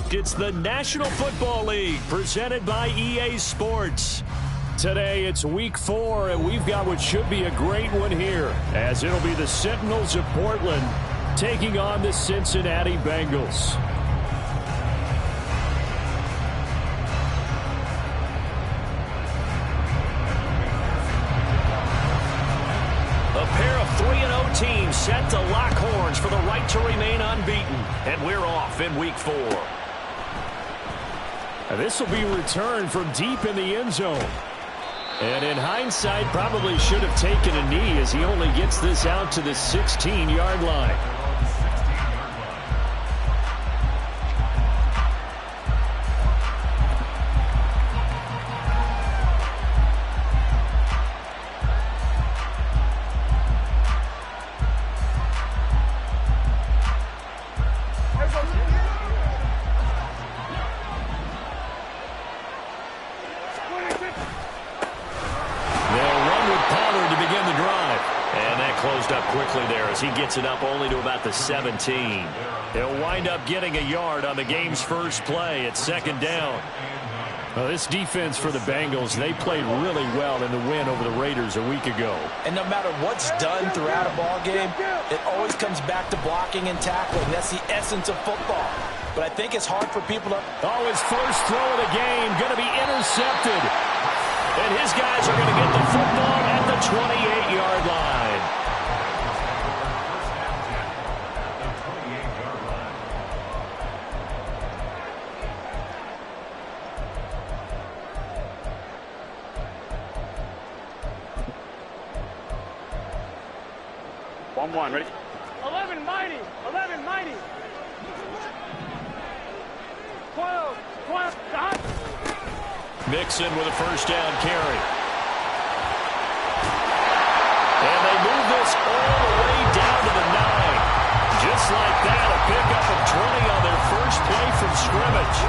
It's the National Football League presented by EA Sports. Today it's week 4, and we've got what should be a great one here, as it'll be the Sentinels of Portland taking on the Cincinnati Bengals. A pair of 3-0 teams set to lock horns for the right to remain unbeaten, and we're off in week 4. This will be returned from deep in the end zone. And in hindsight, probably should have taken a knee as he only gets this out to the 16-yard line. He gets it up only to about the 17. He'll wind up getting a yard on the game's first play at second down. Well, this defense for the Bengals, they played really well in the win over the Raiders a week ago. And no matter what's done throughout a ball game, it always comes back to blocking and tackling. That's the essence of football. But I think it's hard for people to... Oh, his first throw of the game going to be intercepted. And his guys are going to get the football at the 28-yard line. One, ready? 11 mighty, 11 mighty. 12, dot. Mixon with a first down carry. And they move this all the way down to the 9. Just like that, a pickup of 20 on their first play from scrimmage.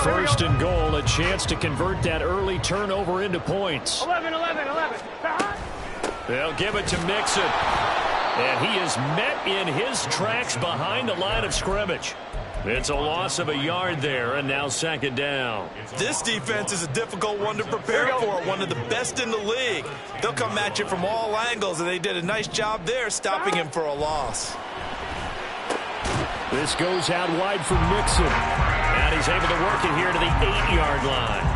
First and goal, a chance to convert that early turnover into points. 11. They'll give it to Mixon. And he is met in his tracks behind the line of scrimmage. It's a loss of a yard there, and now second down. This defense is a difficult one to prepare for, one of the best in the league. They'll come at you from all angles, and they did a nice job there stopping him for a loss. This goes out wide for Mixon. And he's able to work it here to the 8-yard line.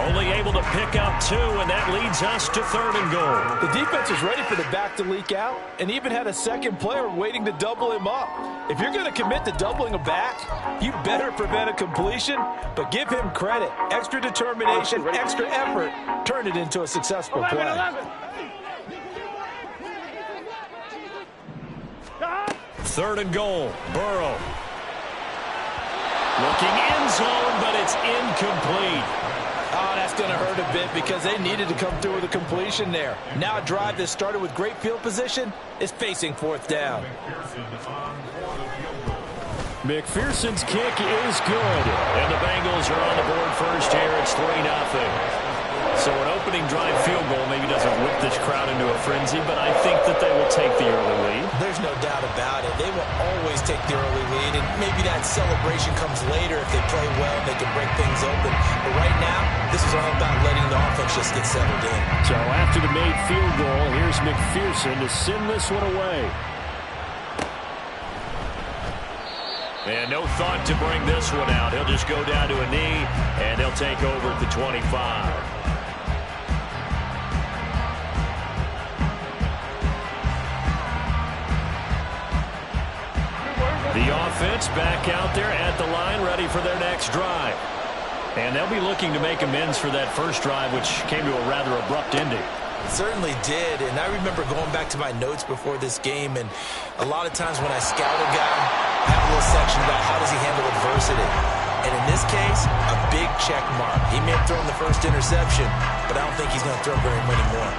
Only able to pick up 2, and that leads us to third and goal. The defense was ready for the back to leak out and even had a second player waiting to double him up. If you're going to commit to doubling a back, you better prevent a completion, but give him credit. Extra determination, extra effort, turn it into a successful play. 11. Third and goal, Burrow. Looking end zone, but it's incomplete. Oh, that's going to hurt a bit because they needed to come through with a completion there. Now a drive that started with great field position is facing fourth down. McPherson's kick is good. And the Bengals are on the board first here. It's 3-0. So an opening drive field goal maybe doesn't whip this crowd into a frenzy, but I think that they will take the early lead. There's no doubt about it. They will always take the early lead, and maybe that celebration comes later if they play well and they can break things open. But right now, this is all about letting the offense just get settled in. So after the made field goal, here's McPherson to send this one away. And no thought to bring this one out. He'll just go down to a knee, and they'll take over at the 25. The offense back out there at the line, ready for their next drive. And they'll be looking to make amends for that first drive, which came to a rather abrupt ending. It certainly did, and I remember going back to my notes before this game, and a lot of times when I scout a guy, I have a little section about how does he handle adversity. And in this case, a big check mark. He may have thrown the first interception, but I don't think he's going to throw very many more.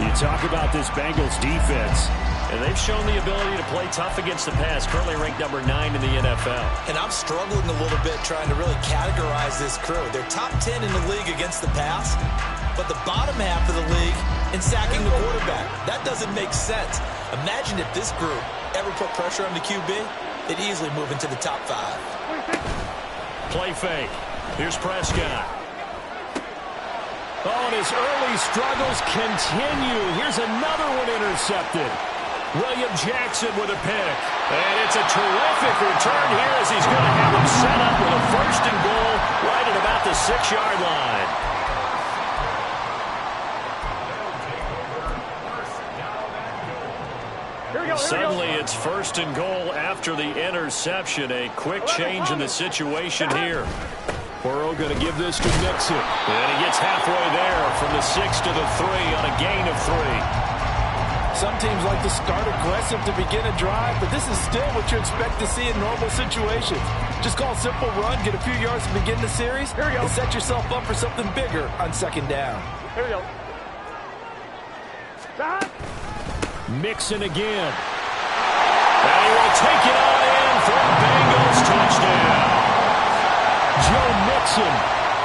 You talk about this Bengals defense. And they've shown the ability to play tough against the pass, currently ranked number 9 in the NFL. And I'm struggling a little bit trying to really categorize this crew. They're top 10 in the league against the pass, but the bottom half of the league in sacking the quarterback. That doesn't make sense. Imagine if this group ever put pressure on the QB, they'd easily move into the top 5. Play fake. Here's Prescott. Oh, and his early struggles continue. Here's another one intercepted. William Jackson with a pick. And it's a terrific return here as he's going to have him set up with a 1st and goal right at about the 6-yard line. Suddenly it's 1st and goal after the interception. A quick change in the situation here. Burrow going to give this to Mixon. And he gets halfway there from the 6 to the 3 on a gain of 3. Some teams like to start aggressive to begin a drive, but this is still what you expect to see in normal situations. Just call a simple run, get a few yards to begin the series, and set yourself up for something bigger on 2nd down. Here we go. Stop. Mixon again. And he will take it on in for a Bengals touchdown. Joe Mixon,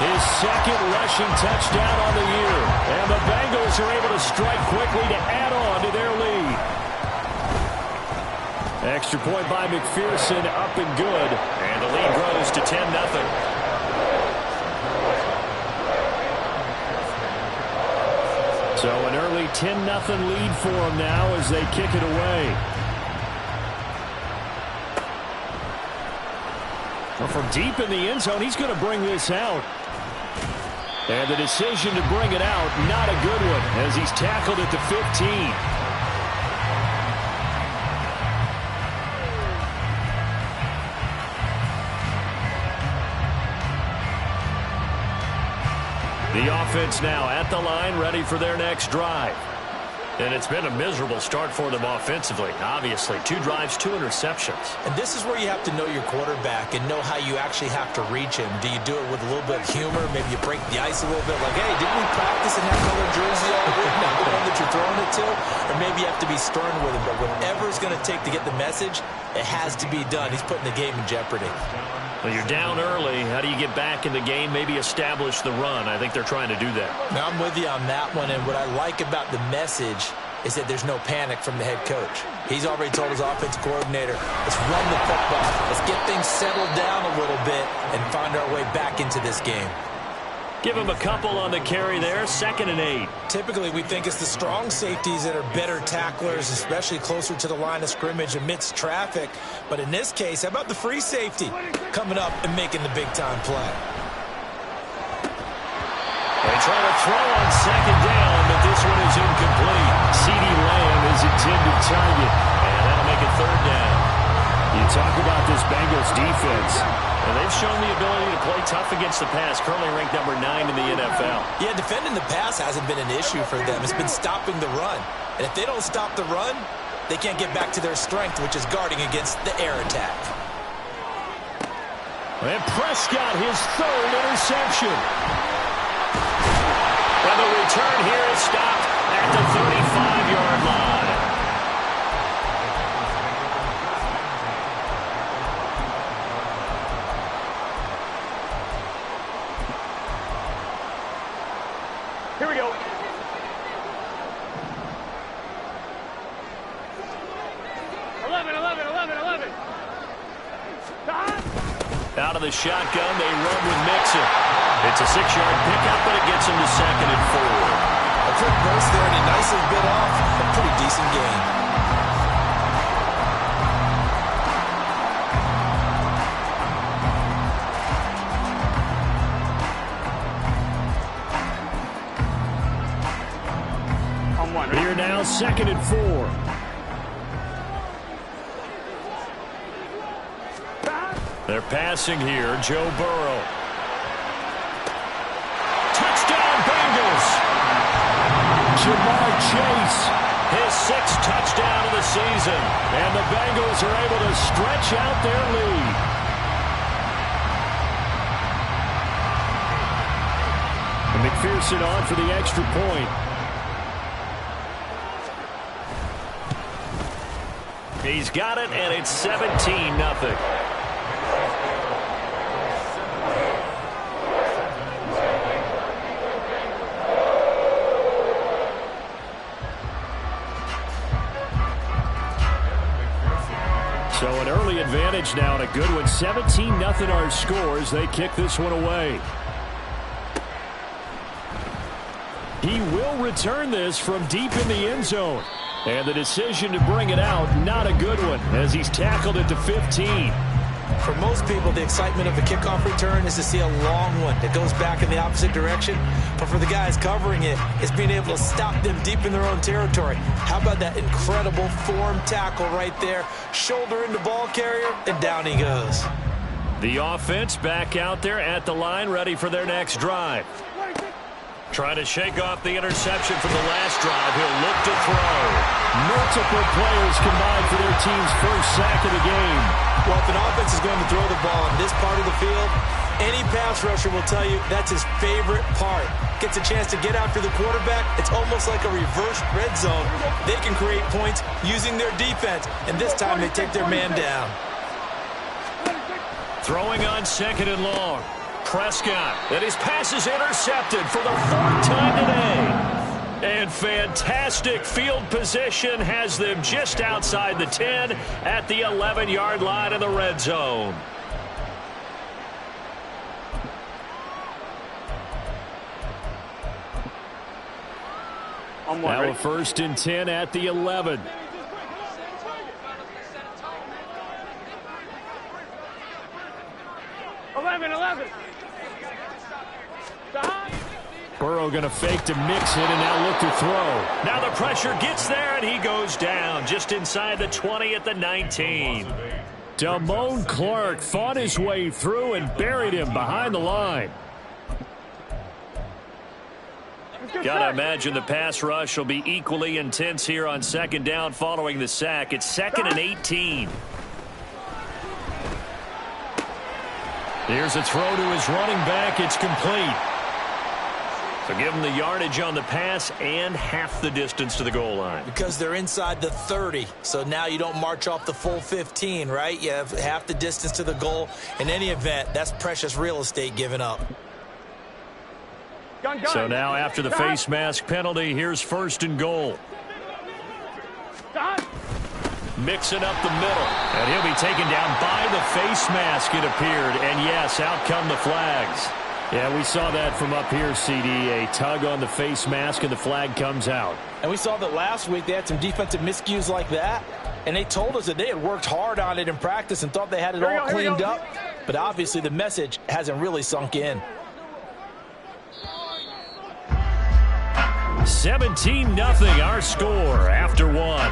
his 2nd rushing touchdown on the year. And the Bengals are able to strike quickly to add on to their lead. Extra point by McPherson, up and good. And the lead grows to 10-0. So an early 10-0 lead for them now as they kick it away. Well, from deep in the end zone, he's going to bring this out. And the decision to bring it out, not a good one, as he's tackled at the 15. The offense now at the line, ready for their next drive. And it's been a miserable start for them offensively. Obviously, 2 drives, 2 interceptions. And this is where you have to know your quarterback and know how you actually have to reach him. Do you do it with a little bit of humor? Maybe you break the ice a little bit, like, hey, didn't we practice in that color jersey all week? Not the one that you're throwing it to? Or maybe you have to be stern with him. But whatever it's going to take to get the message, it has to be done. He's putting the game in jeopardy. Well, you're down early. How do you get back in the game? Maybe establish the run. I think they're trying to do that. Now, I'm with you on that one, and what I like about the message is that there's no panic from the head coach. He's already told his offensive coordinator, let's run the football. Let's get things settled down a little bit and find our way back into this game. Give him a couple on the carry there, 2nd and 8. Typically, we think it's the strong safeties that are better tacklers, especially closer to the line of scrimmage amidst traffic. But in this case, how about the free safety coming up and making the big-time play? They try to throw on 2nd down, but this one is incomplete. CeeDee Lamb is intended target, and that'll make it 3rd down. You talk about this Bengals defense. And they've shown the ability to play tough against the pass, currently ranked number 9 in the NFL. Yeah, defending the pass hasn't been an issue for them. It's been stopping the run. And if they don't stop the run, they can't get back to their strength, which is guarding against the air attack. And Prescott, his 3rd interception. And the return here is stopped at the 35-yard line. Here we go. Out of the shotgun, they run with Mixon. It's a 6-yard pickup, but it gets him to 2nd and 4. A quick burst there, and he nicely bit off a pretty decent gain. Here now, 2nd and 4. They're passing here, Joe Burrow. Touchdown, Bengals! Jamar Chase, his 6th touchdown of the season. And the Bengals are able to stretch out their lead. And McPherson on for the extra point. He's got it, and it's 17-0. So an early advantage now and a good one. 17-0 our scores. They kick this one away. He will return this from deep in the end zone. And the decision to bring it out, not a good one, as he's tackled it to 15. For most people, the excitement of the kickoff return is to see a long one that goes back in the opposite direction. But for the guys covering it, it's being able to stop them deep in their own territory. How about that incredible form tackle right there? Shoulder into ball carrier, and down he goes. The offense back out there at the line, ready for their next drive. Trying to shake off the interception from the last drive. He'll look to throw. Multiple players combined for their team's first sack of the game. Well, if an offense is going to throw the ball in this part of the field, any pass rusher will tell you that's his favorite part. Gets a chance to get after the quarterback. It's almost like a reverse red zone. They can create points using their defense, and this time they take their man down. Throwing on 2nd and long. Prescott, and his pass is intercepted for the 4th time today. And fantastic field position has them just outside the 10 at the 11-yard line in the red zone. Now a 1st and 10 at the 11. Burrow going to fake to mix it and now look to throw. Now the pressure gets there and he goes down just inside the 20 at the 19. Damone Clark fought his way through and buried him behind the line. Gotta imagine the pass rush will be equally intense here on 2nd down following the sack. It's 2nd and 18. Here's a throw to his running back. It's complete. So give him the yardage on the pass and half the distance to the goal line. Because they're inside the 30, so now you don't march off the full 15, right? You have half the distance to the goal. In any event, that's precious real estate given up. So now after the face mask penalty, here's 1st and goal. Mixing up the middle. And he'll be taken down by the face mask, it appeared. And yes, out come the flags. Yeah, we saw that from up here, CD. A tug on the face mask and the flag comes out. And we saw that last week they had some defensive miscues like that. And they told us that they had worked hard on it in practice and thought they had it all cleaned up. But obviously the message hasn't really sunk in. 17-0 our score after 1.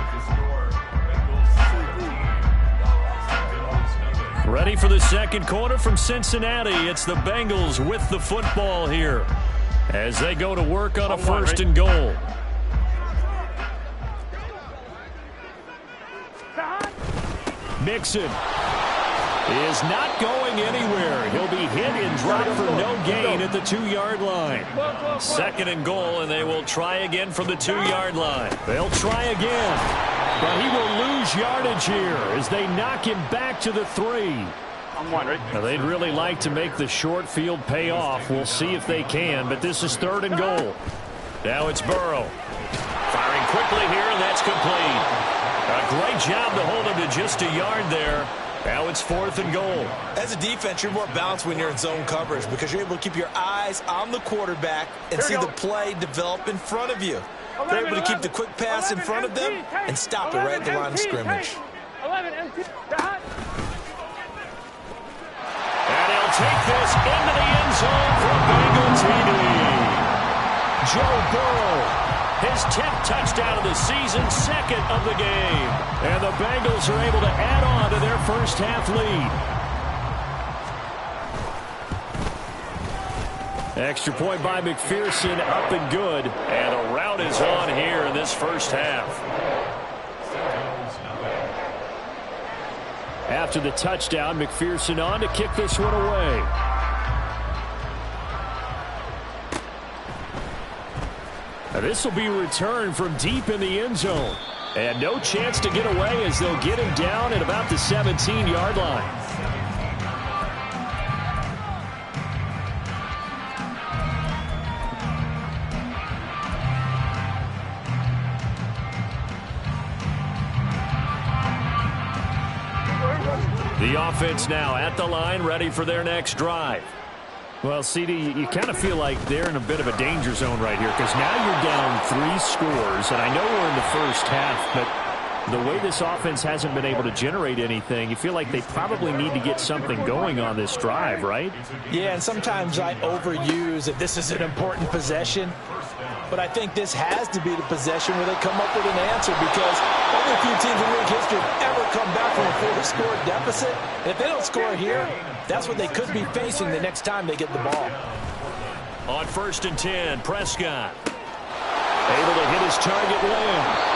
Ready for the 2nd quarter from Cincinnati. It's the Bengals with the football here as they go to work on a 1st and goal. Mixon is not going anywhere. He'll be hit and dropped for no gain at the 2-yard line. 2nd and goal, and they will try again from the 2-yard line. They'll try again. But he will lose yardage here as they knock him back to the 3. Now, they'd really like to make the short field pay off. We'll see if they can, but this is 3rd and goal. Now it's Burrow. Firing quickly here, and that's complete. A great job to hold him to just a yard there. Now it's 4th and goal. As a defense, you're more balanced when you're in zone coverage because you're able to keep your eyes on the quarterback and see the play develop in front of you. They're able to keep the quick pass in front of them and stop it right at the line of scrimmage. And he'll take this into the end zone for Bengal TD. Joe Burrow, his 10th touchdown of the season, 2nd of the game. And the Bengals are able to add on to their first half lead. Extra point by McPherson, up and good. And a rout is on here in this first half. After the touchdown, McPherson on to kick this one away. Now this will be returned from deep in the end zone. And no chance to get away as they'll get him down at about the 17-yard line. The offense now at the line, ready for their next drive. Well, CD, you kind of feel like they're in a bit of a danger zone right here because now you're down 3 scores, and I know we're in the first half, but the way this offense hasn't been able to generate anything, you feel like they probably need to get something going on this drive, right? Yeah, and sometimes I overuse that this is an important possession, but I think this has to be the possession where they come up with an answer because only a few teams in league history have ever come back from a 4-score deficit. And if they don't score here, that's what they could be facing the next time they get the ball. On 1st and 10, Prescott. Able to hit his target Lamb.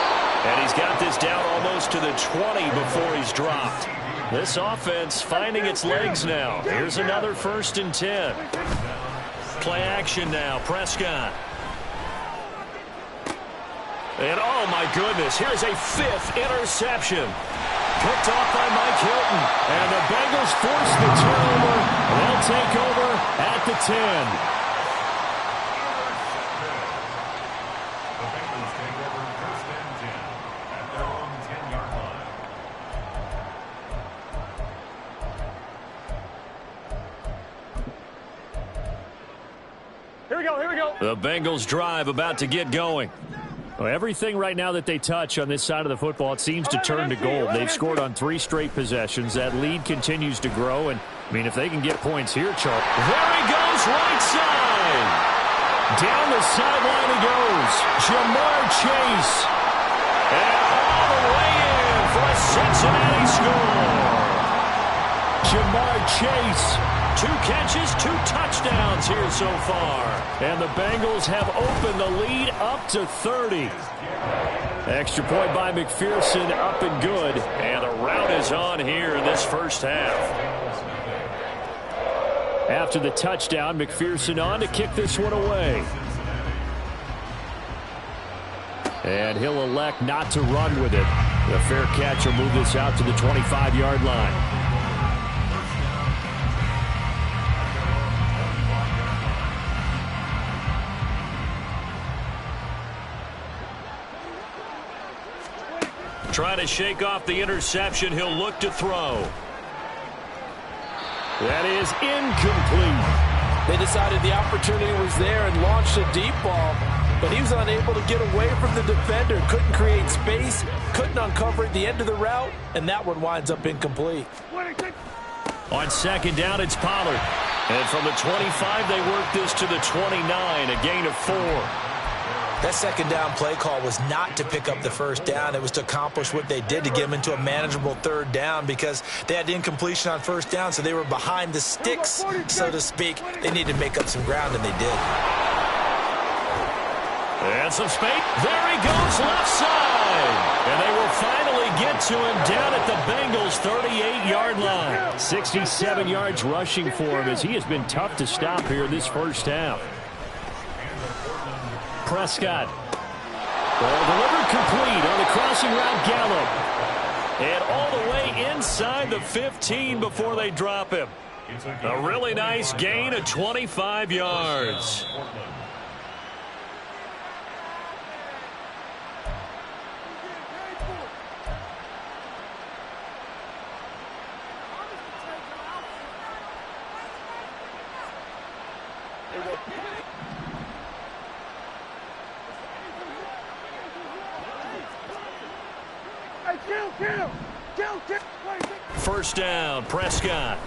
And he's got this down almost to the 20 before he's dropped. This offense finding its legs now. Here's another 1st and 10. Play action now, Prescott. And oh my goodness, here's a 5th interception. Picked off by Mike Hilton. And the Bengals force the turnover. They'll take over at the 10. Here we go. The Bengals drive about to get going. Well, everything right now that they touch on this side of the football, it seems to turn to gold. They've scored on 3 straight possessions. That lead continues to grow. And, I mean, if they can get points here, Charles. There he goes, right side. Down the sideline he goes. Jamar Chase. And all the way in for a Cincinnati score. Jamar Chase. 2 catches, 2 touchdowns here so far. And the Bengals have opened the lead up to 30. Extra point by McPherson, up and good. And the rout is on here in this first half. After the touchdown, McPherson on to kick this one away. And he'll elect not to run with it. The fair catch will move this out to the 25-yard line. Trying to shake off the interception. He'll look to throw. That is incomplete. They decided the opportunity was there and launched a deep ball, but he was unable to get away from the defender. Couldn't create space, couldn't uncover at the end of the route, and that one winds up incomplete. On 2nd down, it's Pollard. And from the 25, they work this to the 29, a gain of 4. That 2nd down play call was not to pick up the 1st down. It was to accomplish what they did to get them into a manageable 3rd down because they had incompletion on 1st down, so they were behind the sticks, so to speak. They needed to make up some ground, and they did. And some space. There he goes, left side. And they will finally get to him down at the Bengals' 38-yard line. 67 yards rushing for him as he has been tough to stop here this first half. Prescott. Ball delivered complete on the crossing route Gallup. And all the way inside the 15 before they drop him. A really nice gain of 25 yards. First down, Prescott.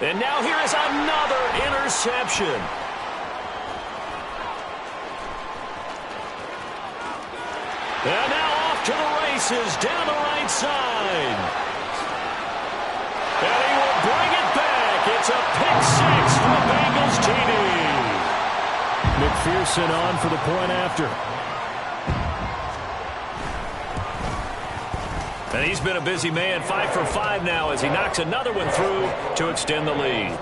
And now here is another interception. And now off to the races down the right side. And he will bring it back. It's a pick 6 for the Bengals TD. McPherson on for the point after. And he's been a busy man, 5 for 5 now as he knocks another one through to extend the lead.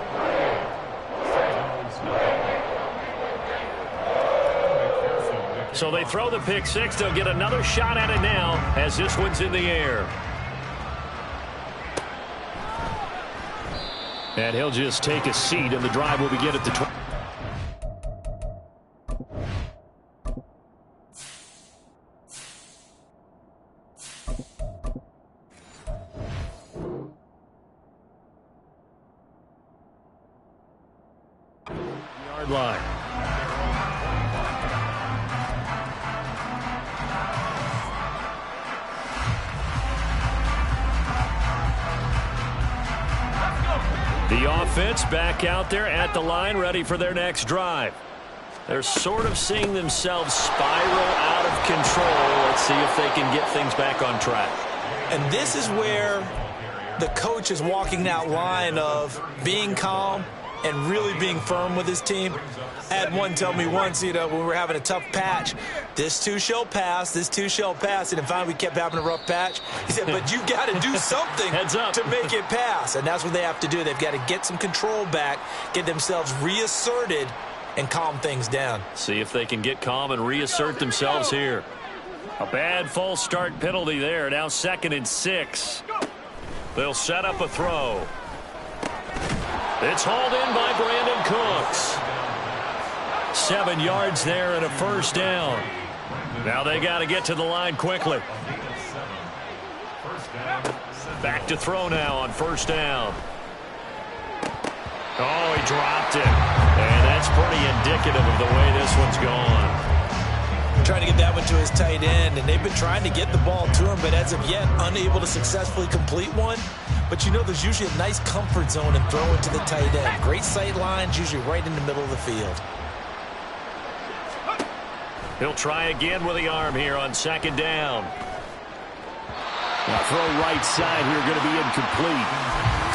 So they throw the pick six. They'll get another shot at it now as this one's in the air. And he'll just take a seat, and the drive will begin at the 20. Yard line. The offense back out there at the line, ready for their next drive. They're sort of seeing themselves spiral out of control. Let's see if they can get things back on track. And this is where the coach is walking that line of being calm and really being firm with his team. I had one tell me once, when we were having a tough patch, this too shall pass, this too shall pass. And finally we kept having a rough patch. He said, but you got to do something to make it pass. And that's what they have to do. They've got to get some control back, get themselves reasserted, and calm things down. See if they can get calm and reassert themselves here. A bad false start penalty there. Now 2nd and 6. They'll set up a throw. It's hauled in by Brandon Cooks. 7 yards there and a first down. Now they got to get to the line quickly. Back to throw now on first down. Oh, he dropped it. And that's pretty indicative of the way this one's gone. Trying to get that one to his tight end, and they've been trying to get the ball to him, but as of yet, unable to successfully complete one. But there's usually a nice comfort zone in throwing to the tight end. Great sight lines, usually right in the middle of the field. He'll try again with the arm here on 2nd down. Now throw right side here, going to be incomplete.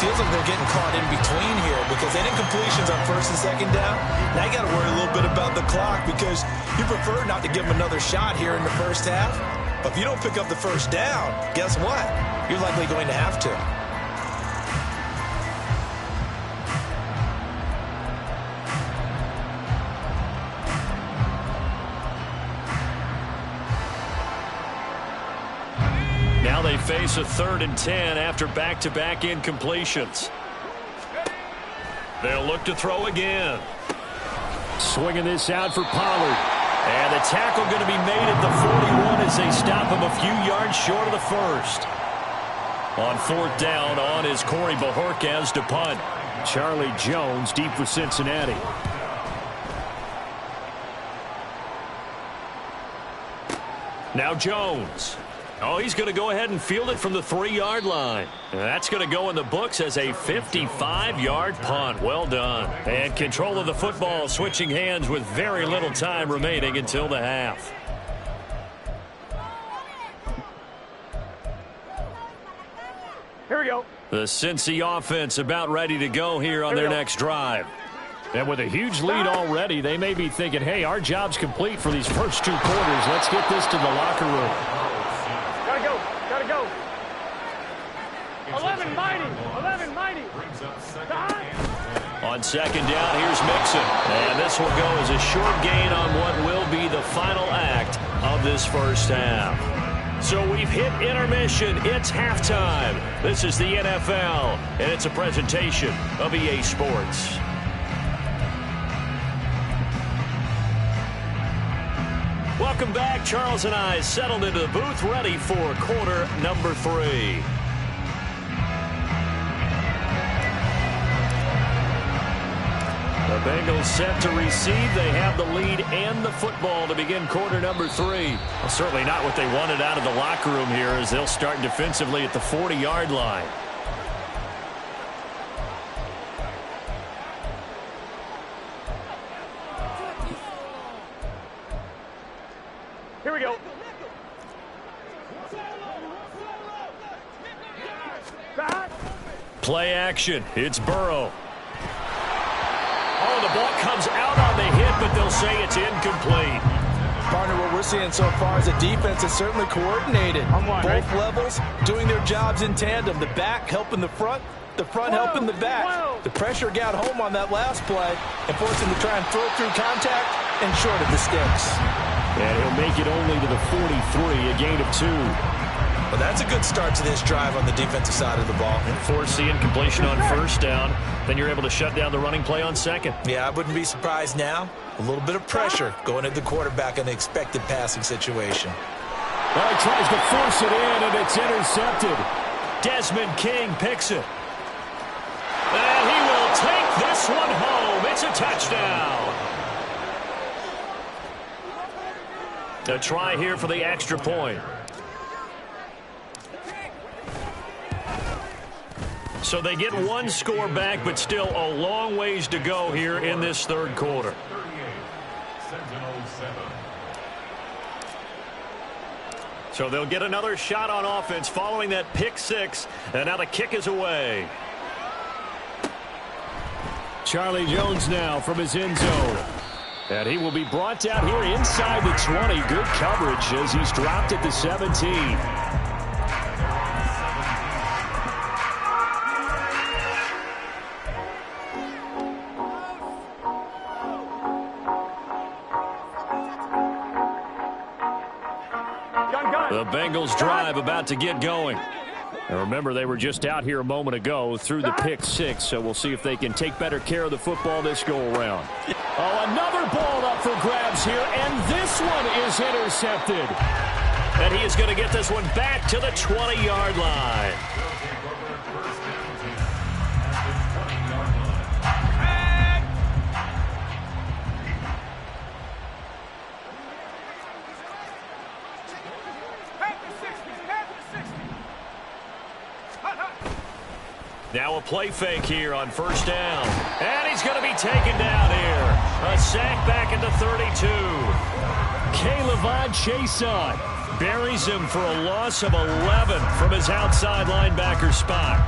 Feels like they're getting caught in between here because they didn't incompletions on 1st and 2nd down. Now you got to worry a little bit about the clock because you prefer not to give them another shot here in the first half. But if you don't pick up the first down, guess what? You're likely going to have to. Now they face a 3rd and 10 after back-to-back incompletions. They'll look to throw again. Swinging this out for Pollard. And the tackle going to be made at the 41 as they stop him a few yards short of the first. On 4th down on is Corey Bajorquez to punt. Charlie Jones deep for Cincinnati. Now Jones. Oh, he's going to go ahead and field it from the 3-yard line. And that's going to go in the books as a 55-yard punt. Well done. And control of the football switching hands with very little time remaining until the half. Here we go. The Cincy offense about ready to go here on their next drive. And with a huge lead already, they may be thinking, hey, our job's complete for these first 2 quarters. Let's get this to the locker room. Gotta go. 11 mighty. On 2nd down, here's Mixon. And this will go as a short gain on what will be the final act of this first half. So we've hit intermission. It's halftime. This is the NFL, and it's a presentation of EA Sports. Welcome back. Charles and I settled into the booth, ready for quarter number 3. The Bengals set to receive. They have the lead and the football to begin quarter number 3. Well, certainly not what they wanted out of the locker room here as they'll start defensively at the 40-yard line. Here we go. Play action. It's Burrow. Oh, the ball comes out on the hit, but they'll say it's incomplete. Partner, what we're seeing so far is a defense that's certainly coordinated. Both levels doing their jobs in tandem. The back helping the front helping the back. The pressure got home on that last play and forced him to try and throw through contact and short of the sticks. And he'll make it only to the 43, a gain of 2. Well, that's a good start to this drive on the defensive side of the ball. And force the incompletion on first down. Then you're able to shut down the running play on second. Yeah, I wouldn't be surprised now. A little bit of pressure going at the quarterback in the expected passing situation. Well, he tries to force it in, and it's intercepted. Desmond King picks it. And he will take this one home. It's a touchdown. A try here for the extra point. So they get one score back, but still a long ways to go here in this third quarter. So they'll get another shot on offense following that pick six, and now the kick is away. Charlie Jones now from his end zone. And he will be brought down here inside the 20. Good coverage as he's dropped at the 17. The Bengals drive about to get going. And remember, they were just out here a moment ago through the pick six, so we'll see if they can take better care of the football this go-around. Oh, another ball up for grabs here, and this one is intercepted. And he is going to get this one back to the 20-yard line. Now a play fake here on first down. And he's going to be taken down here. A sack back at the 32. Caleb Chason buries him for a loss of 11 from his outside linebacker spot.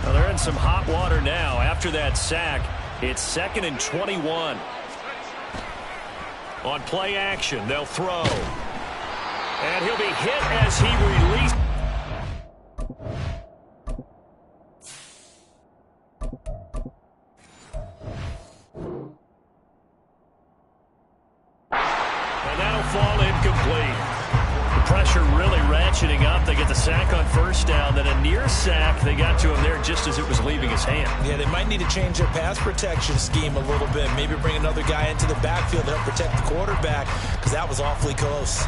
Well, they're in some hot water now. After that sack, it's 2nd and 21. On play action, they'll throw. And he'll be hit as he releases. Fall incomplete. The pressure really ratcheting up. They get the sack on first down. Then a near sack. They got to him there just as it was leaving his hand. Yeah, they might need to change their pass protection scheme a little bit. Maybe bring another guy into the backfield to help protect the quarterback, because that was awfully close.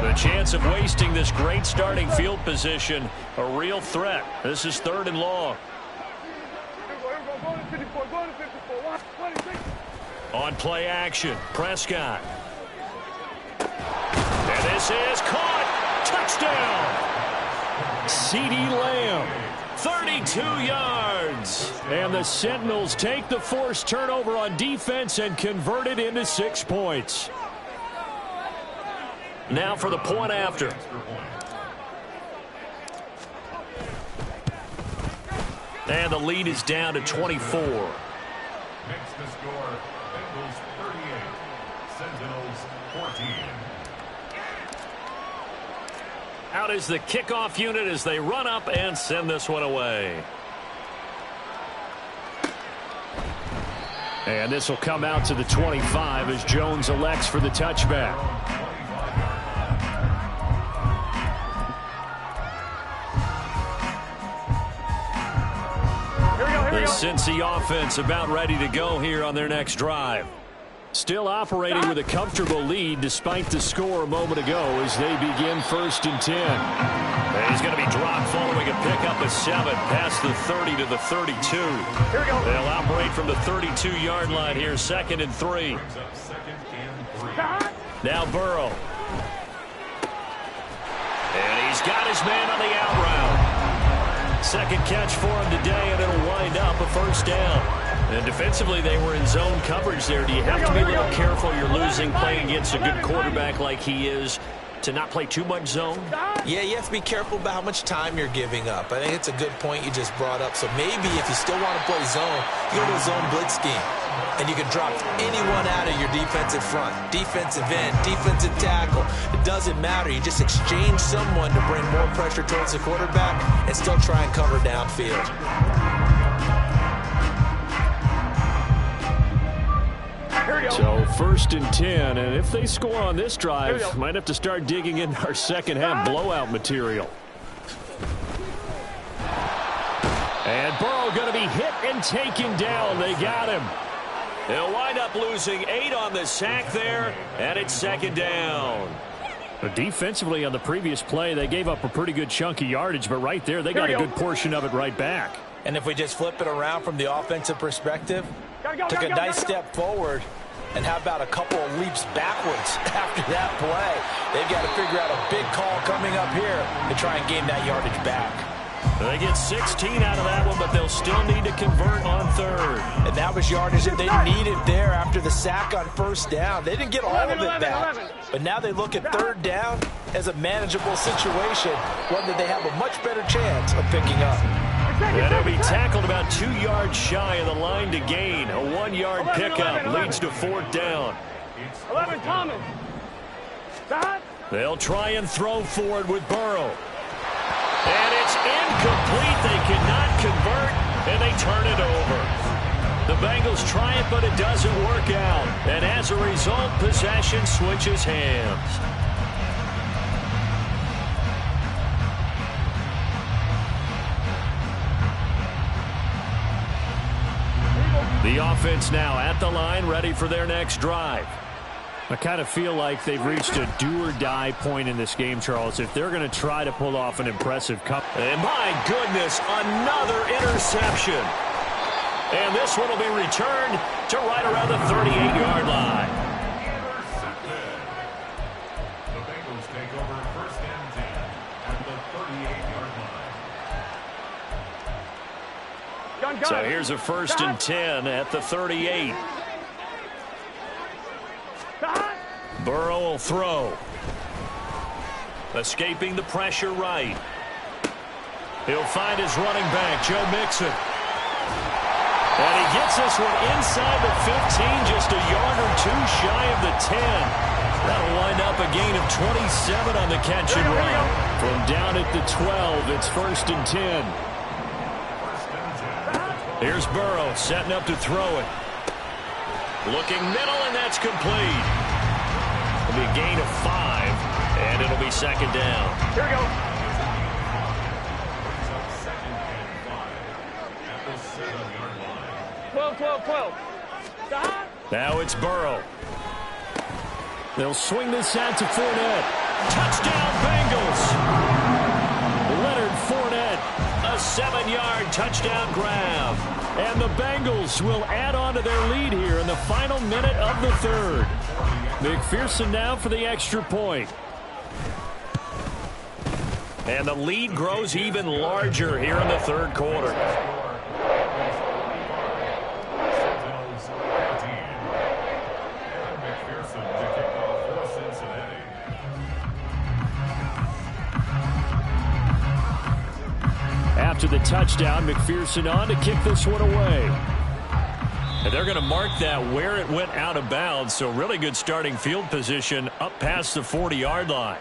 The chance of wasting this great starting field position, a real threat. This is 3rd and long. On play action, Prescott. And this is caught. Touchdown. CeeDee Lamb. 32 yards. And the Sentinels take the forced turnover on defense and convert it into 6 points. Now for the point after. And the lead is down to 24. Makes the score Bengals 38, Sentinels 14. Out is the kickoff unit as they run up and send this one away. And this will come out to the 25 as Jones elects for the touchback. The Cincy offense about ready to go here on their next drive. Still operating with a comfortable lead despite the score a moment ago as they begin 1st and 10. And he's going to be dropped following a pickup of 7 past the 30 to the 32. Here we go. They'll operate from the 32-yard line here, 2nd and 3. Now Burrow. And he's got his man on the out route. Second catch for him today, and it'll wind up a first down. And defensively, they were in zone coverage there. Do you have to be a little careful? You're losing playing against a good quarterback like he is to not play too much zone? Yeah, you have to be careful about how much time you're giving up. I think it's a good point you just brought up. So maybe if you still want to play zone, you go to a zone blitz scheme. and you can drop anyone out of your defensive front, defensive end, defensive tackle. It doesn't matter. You just exchange someone to bring more pressure towards the quarterback and still try and cover downfield. So 1st and 10, and if they score on this drive, might have to start digging in our second half blowout material. And Burrow going to be hit and taken down. They got him. They'll wind up losing 8 on the sack there, and it's 2nd down. But defensively on the previous play, they gave up a pretty good chunk of yardage, but right there, they got a good portion of it right back. And if we just flip it around from the offensive perspective, took a nice step forward, and how about a couple of leaps backwards after that play? They've got to figure out a big call coming up here to try and gain that yardage back. They get 16 out of that one, but they'll still need to convert on 3rd. And that was yardage that they needed there after the sack on 1st down. They didn't get all of it back, but now they look at 3rd down as a manageable situation, one that they have a much better chance of picking up. And he'll be tackled about 2 yards shy of the line to gain. A 1-yard pickup leads to 4th down. 11, Thomas. They'll try and throw forward with Burrow. And it's incomplete. They cannot convert, and they turn it over. The Bengals try it, but it doesn't work out. And as a result, possession switches hands. The offense now at the line, ready for their next drive. I kind of feel like they've reached a do-or-die point in this game, Charles, if they're going to try to pull off an impressive comeback. And my goodness, another interception. And this one will be returned to right around the 38-yard line. The Bengals take over 1st and 10 at the 38-yard line. So here's a 1st and 10 at the 38. Burrow will throw. Escaping the pressure right. He'll find his running back, Joe Mixon. And he gets this one inside the 15, just a yard or 2 shy of the 10. That'll wind up a gain of 27 on the catch and run. From down at the 12, it's 1st and 10. Here's Burrow setting up to throw it. Looking middle, and that's complete. It'll be a gain of 5, and it'll be 2nd down. Here we go. 12. Now it's Burrow. They'll swing this out to Fournette. Touchdown, Bengals. Leonard Fournette, a 7-yard touchdown grab. And the Bengals will add on to their lead here in the final minute of the 3rd. McPherson now for the extra point. And the lead grows even larger here in the 3rd quarter. After the touchdown, McPherson on to kick this one away. And they're going to mark that where it went out of bounds, so really good starting field position up past the 40-yard line.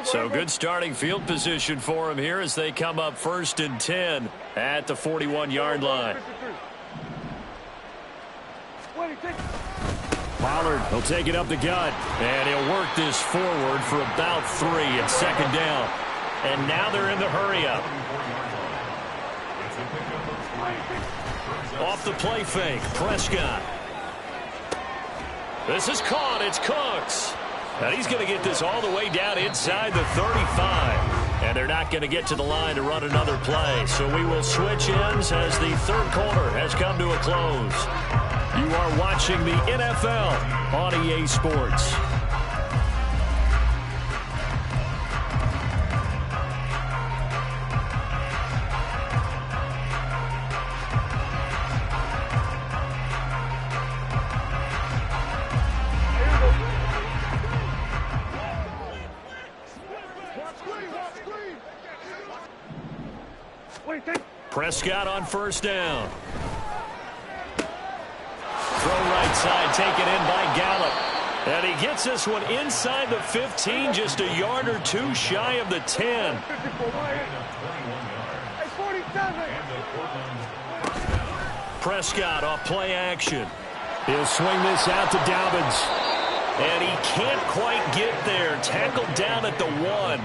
So good starting field position for him here as they come up 1st and 10 at the 41-yard line. Pollard will take it up the gut, and he'll work this forward for about 3 at 2nd down. And now they're in the hurry-up. Off the play fake, Prescott. This is caught, it's Cooks. And he's going to get this all the way down inside the 35. And they're not going to get to the line to run another play. So we will switch ends as the 3rd quarter has come to a close. You are watching the NFL on EA Sports. Prescott on first down. Throw right side, taken in by Gallup. And he gets this one inside the 15, just a yard or two shy of the 10. Prescott off play action. He'll swing this out to Dobbins. And he can't quite get there. Tackled down at the 1.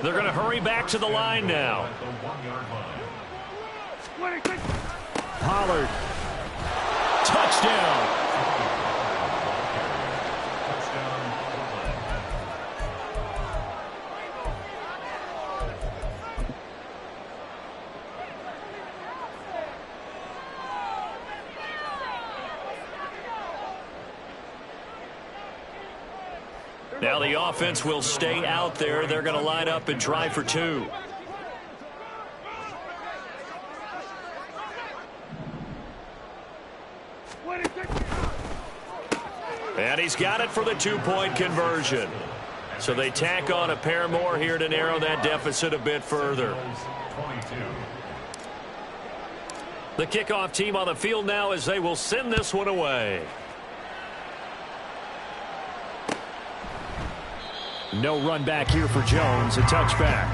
They're going to hurry back to the line now. Pollard. Touchdown. Now the offense will stay out there. They're going to line up and try for 2. And he's got it for the 2-point conversion. So they tack on a pair more here to narrow that deficit a bit further. The kickoff team on the field now as they will send this one away. No run back here for Jones. A touchback.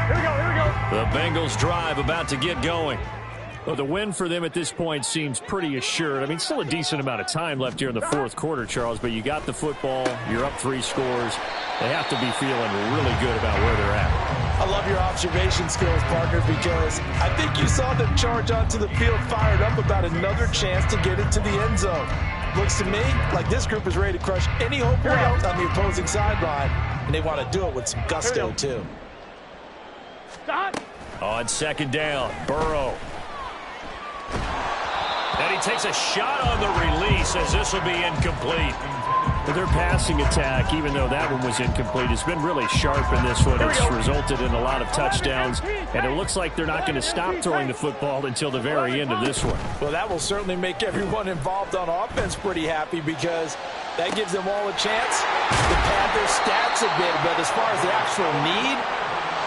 Here we go. The Bengals drive about to get going. Well, the win for them at this point seems pretty assured. I mean, still a decent amount of time left here in the fourth quarter, Charles, but you got the football. You're up 3 scores. They have to be feeling really good about where they're at. I love your observation skills, partner, because I think you saw them charge onto the field fired up about another chance to get into the end zone. Looks to me like this group is ready to crush any hope left on the opposing sideline, and they want to do it with some gusto, too. On second down, Burrow. And he takes a shot on the release as this will be incomplete. Their passing attack, even though that one was incomplete, has been really sharp in this one. It's resulted in a lot of touchdowns, and it looks like they're not going to stop throwing the football until the very end of this one. Well, that will certainly make everyone involved on offense pretty happy because that gives them all a chance to pad their stats a bit. But as far as the actual need,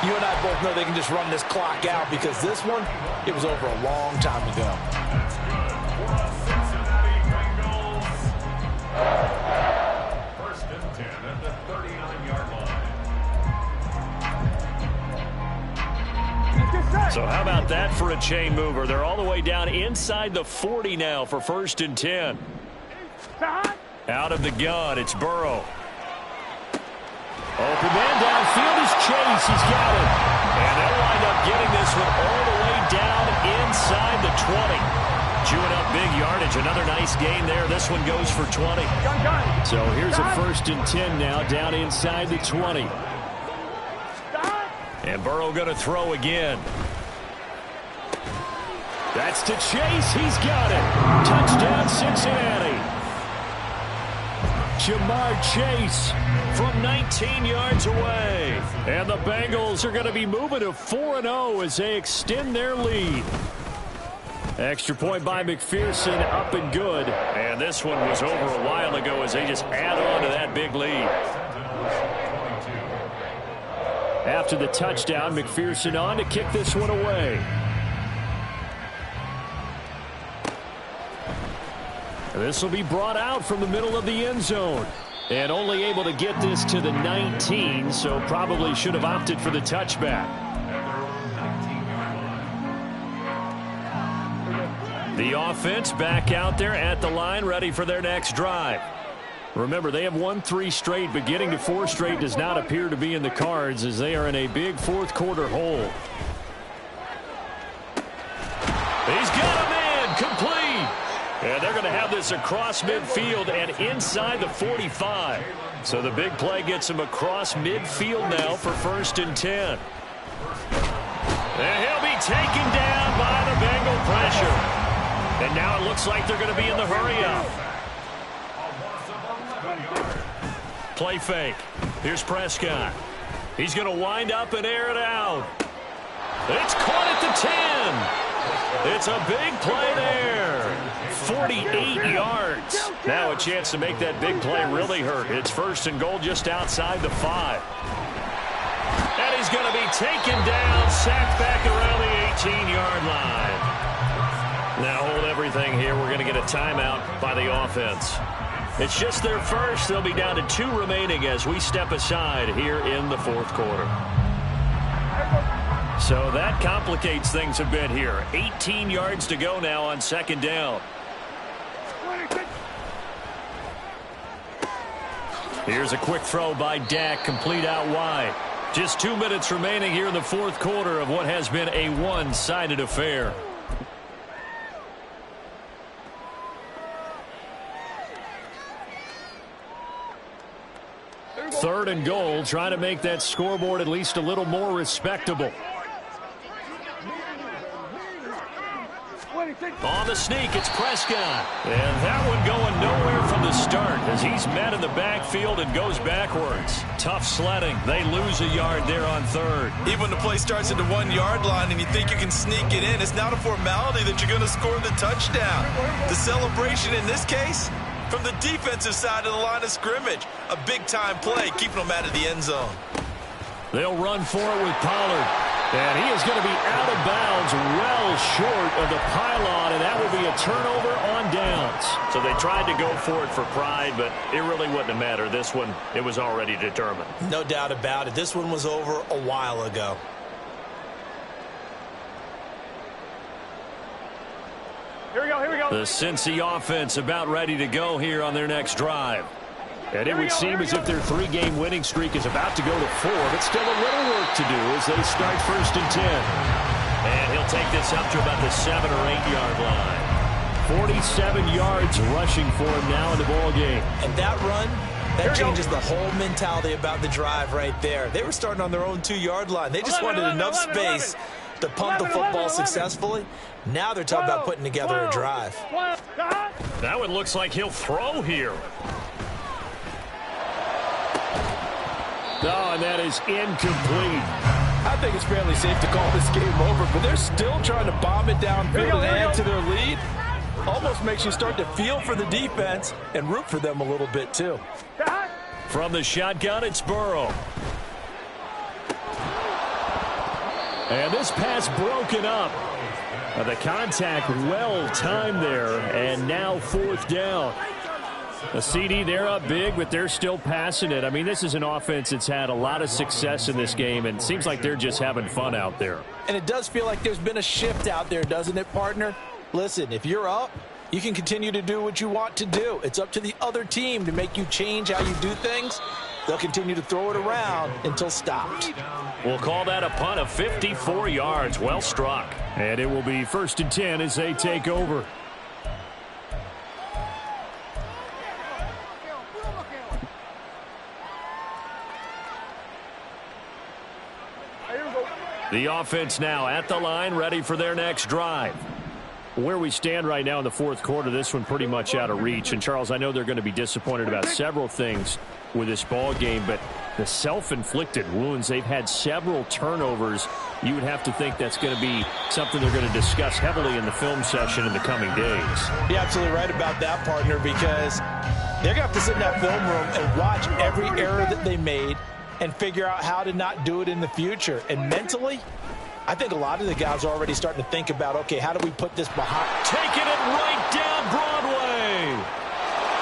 you and I both know they can just run this clock out because this one, it was over a long time ago. First and 10 at the 39-yard line. So how about that for a chain mover? They're all the way down inside the 40 now for first and 10. Out of the gun, it's Burrow. Open man downfield is Chase. He's got it. And they'll wind up getting this one all the way down inside the 20. Chewing up big yardage. Another nice gain there. This one goes for 20. So here's a first and 10 now down inside the 20. And Burrow going to throw again. That's to Chase. He's got it. Touchdown, Cincinnati. Jamar Chase from 19 yards away. And the Bengals are going to be moving to 4-0 as they extend their lead. Extra point by McPherson, up and good. And this one was over a while ago as they just add on to that big lead. After the touchdown, McPherson on to kick this one away. This will be brought out from the middle of the end zone. And only able to get this to the 19, so probably should have opted for the touchback. The offense back out there at the line, ready for their next drive. Remember, they have won 3 straight, but getting to 4 straight does not appear to be in the cards as they are in a big fourth quarter hole. He's got a man, complete. And they're going to have this across midfield and inside the 45. So the big play gets him across midfield now for first and 10. And he'll be taken down by the Bengal pressure. And now it looks like they're going to be in the hurry-up. Play fake. Here's Prescott. He's going to wind up and air it out. It's caught at the 10. It's a big play there. 48 yards. Now a chance to make that big play really hurt. It's 1st and goal just outside the 5. And he's going to be taken down, sacked back around the 18-yard line. Now hold everything here. We're going to get a timeout by the offense. It's just their first. They'll be down to 2 remaining as we step aside here in the 4th quarter. So that complicates things a bit here. 18 yards to go now on 2nd down. Here's a quick throw by Dak, complete out wide. Just 2 minutes remaining here in the 4th quarter of what has been a one-sided affair. Third and goal, trying to make that scoreboard at least a little more respectable. On the sneak, it's Prescott. And that one going nowhere from the start as he's met in the backfield and goes backwards. Tough sledding. They lose a yard there on 3rd. Even when the play starts at the 1-yard line and you think you can sneak it in, it's not a formality that you're going to score the touchdown. The celebration in this case, from the defensive side of the line of scrimmage. A big-time play, keeping them out of the end zone. They'll run for it with Pollard. And he is going to be out of bounds well short of the pylon, and that will be a turnover on downs. So they tried to go for it for pride, but it really wouldn't have mattered. This one, it was already determined. No doubt about it. This one was over a while ago. Here we go, here we go. The Cincy offense about ready to go here on their next drive. And it would seem as if their 3-game winning streak is about to go to 4, but still a little work to do as they start 1st and 10. And he'll take this up to about the 7 or 8-yard line. 47 yards rushing for him now in the ball game. And that run, that changes the whole mentality about the drive right there. They were starting on their own 2-yard line. They just wanted enough space to pump the football successfully. Now they're talking about putting together a drive. That one looks like he'll throw here. Oh, and that is incomplete. I think it's fairly safe to call this game over, but they're still trying to bomb it downfield and add to their lead. Almost makes you start to feel for the defense and root for them a little bit, too. From the shotgun, it's Burrow. And this pass broken up. The contact well timed there, and now 4th down. A CD, they're up big, but they're still passing it. I mean, this is an offense that's had a lot of success in this game, and it seems like they're just having fun out there. And it does feel like there's been a shift out there, doesn't it, partner? Listen, if you're up, you can continue to do what you want to do. It's up to the other team to make you change how you do things. They'll continue to throw it around until stopped. We'll call that a punt of 54 yards. Well struck. And it will be 1st and 10 as they take over. The offense now at the line, ready for their next drive. Where we stand right now in the 4th quarter, this one pretty much out of reach. And, Charles, I know they're going to be disappointed about several things with this ball game, but the self-inflicted wounds, they've had several turnovers. You would have to think that's going to be something they're going to discuss heavily in the film session in the coming days. You're absolutely right about that, partner, because they're going to have to sit in that film room and watch every error that they made and figure out how to not do it in the future. And mentally, I think a lot of the guys are already starting to think about, okay, how do we put this behind? Taking it right down Broadway.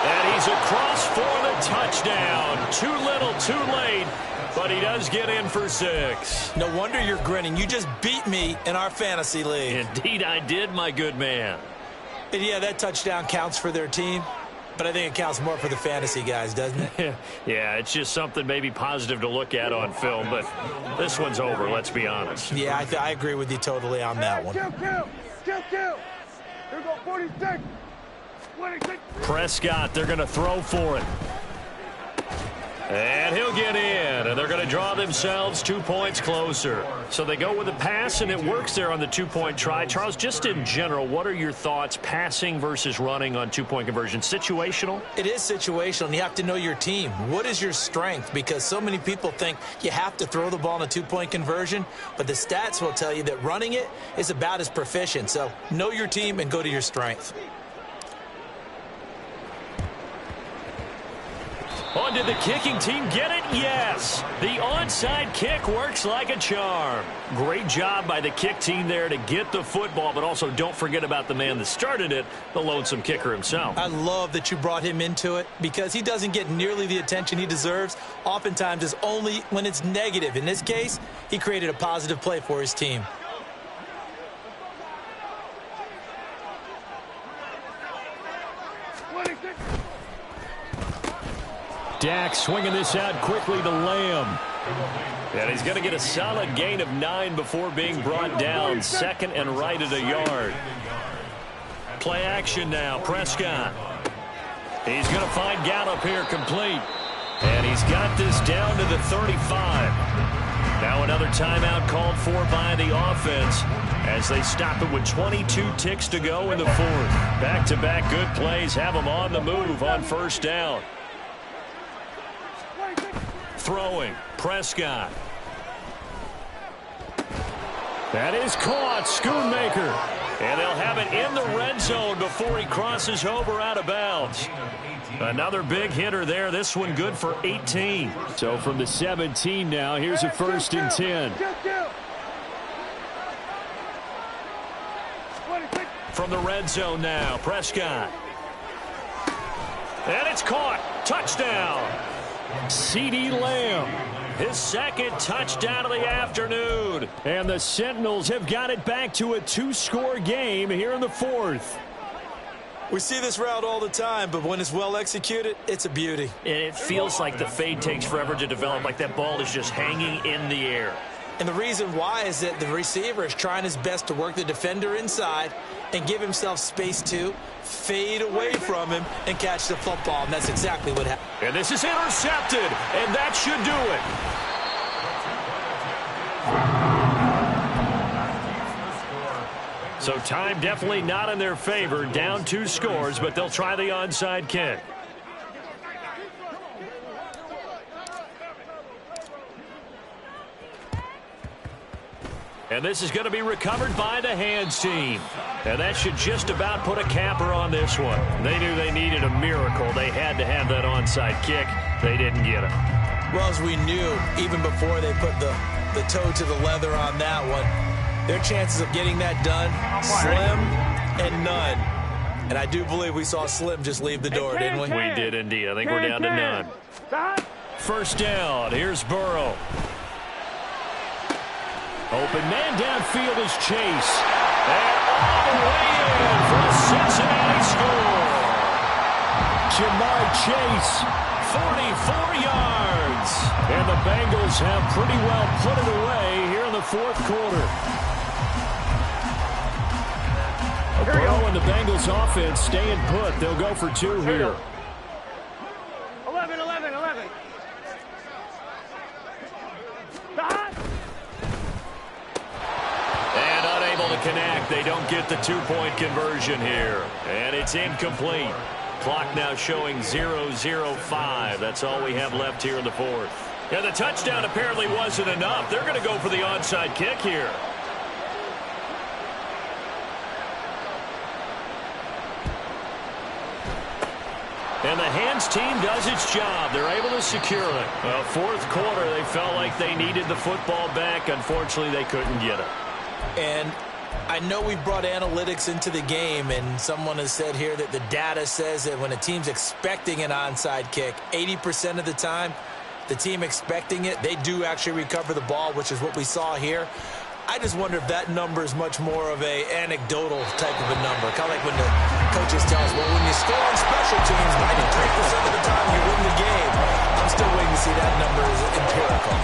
And he's across for the touchdown. Too little, too late, but he does get in for 6. No wonder you're grinning. You just beat me in our fantasy league. Indeed I did, my good man. And yeah, that touchdown counts for their team. But I think it counts more for the fantasy guys, doesn't it? Yeah, it's just something maybe positive to look at on film, but this one's over, let's be honest. Yeah, I agree with you totally on that one. Here we go, 46. 26. Prescott, they're going to throw for it. And he'll get in, and they're going to draw themselves 2 points closer. So they go with a pass, and it works there on the two-point try. Charles, just in general, what are your thoughts passing versus running on two-point conversion? Situational? It is situational, and you have to know your team. What is your strength? Because so many people think you have to throw the ball in a two-point conversion, but the stats will tell you that running it is about as proficient. So know your team and go to your strength. Oh, did the kicking team get it? Yes. The onside kick works like a charm. Great job by the kick team there to get the football, but also don't forget about the man that started it, the lonesome kicker himself. I love that you brought him into it because he doesn't get nearly the attention he deserves. Oftentimes it's only when it's negative. In this case, he created a positive play for his team. Dak swinging this out quickly to Lamb. And he's going to get a solid gain of 9 before being brought down. Second and right at a yard. Play action now. Prescott. He's going to find Gallup here complete. And he's got this down to the 35. Now another timeout called for by the offense as they stop it with 22 ticks to go in the fourth. Back-to-back good plays have them on the move on first down. Throwing, Prescott. That is caught, Schoonmaker. And they'll have it in the red zone before he crosses over out of bounds. Another big hitter there. This one good for 18. So from the 17 now, here's a 1st and 10. From the red zone now, Prescott. And it's caught. Touchdown. CeeDee Lamb. His second touchdown of the afternoon. And the Sentinels have got it back to a 2-score game here in the fourth. We see this route all the time, but when it's well executed, it's a beauty. And it feels like the fade takes forever to develop, like that ball is just hanging in the air. And the reason why is that the receiver is trying his best to work the defender inside and give himself space to fade away from him and catch the football. And that's exactly what happened. And this is intercepted, and that should do it. So time definitely not in their favor. Down 2 scores, but they'll try the onside kick. And this is going to be recovered by the hands team. And that should just about put a capper on this one. They knew they needed a miracle. They had to have that onside kick. They didn't get it. Well, as we knew, even before they put the toe to the leather on that one, their chances of getting that done, slim and none. And I do believe we saw Slim just leave the door, didn't we? We did indeed. I think we're down to none. First down. Here's Burrow. Open man downfield is Chase. And all the way in for a Cincinnati score. Jamar Chase. 44 yards. And the Bengals have pretty well put it away here in the fourth quarter. Burrow and the Bengals offense staying put. They'll go for 2 here. 11. And unable to connect. They don't get the 2-point conversion here. And it's incomplete. Clock now showing 0:05. That's all we have left here in the fourth. And the touchdown apparently wasn't enough. They're going to go for the onside kick here. And the hands team does its job. They're able to secure it. Well, fourth quarter, they felt like they needed the football back. Unfortunately, they couldn't get it. And I know we brought analytics into the game, and someone has said here that the data says that when a team's expecting an onside kick, 80% of the time, the team expecting it, they do actually recover the ball, which is what we saw here. I just wonder if that number is much more of a anecdotal type of a number. Kind of like when the coaches tell us, well, when you score on special teams, 93% of the time you win the game. I'm still waiting to see that number is empirical.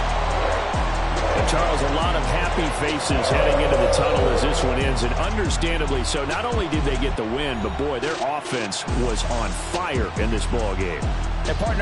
And Charles, a lot of happy faces heading into the tunnel as this one ends, and understandably so. Not only did they get the win, but boy, their offense was on fire in this ball game. And partner,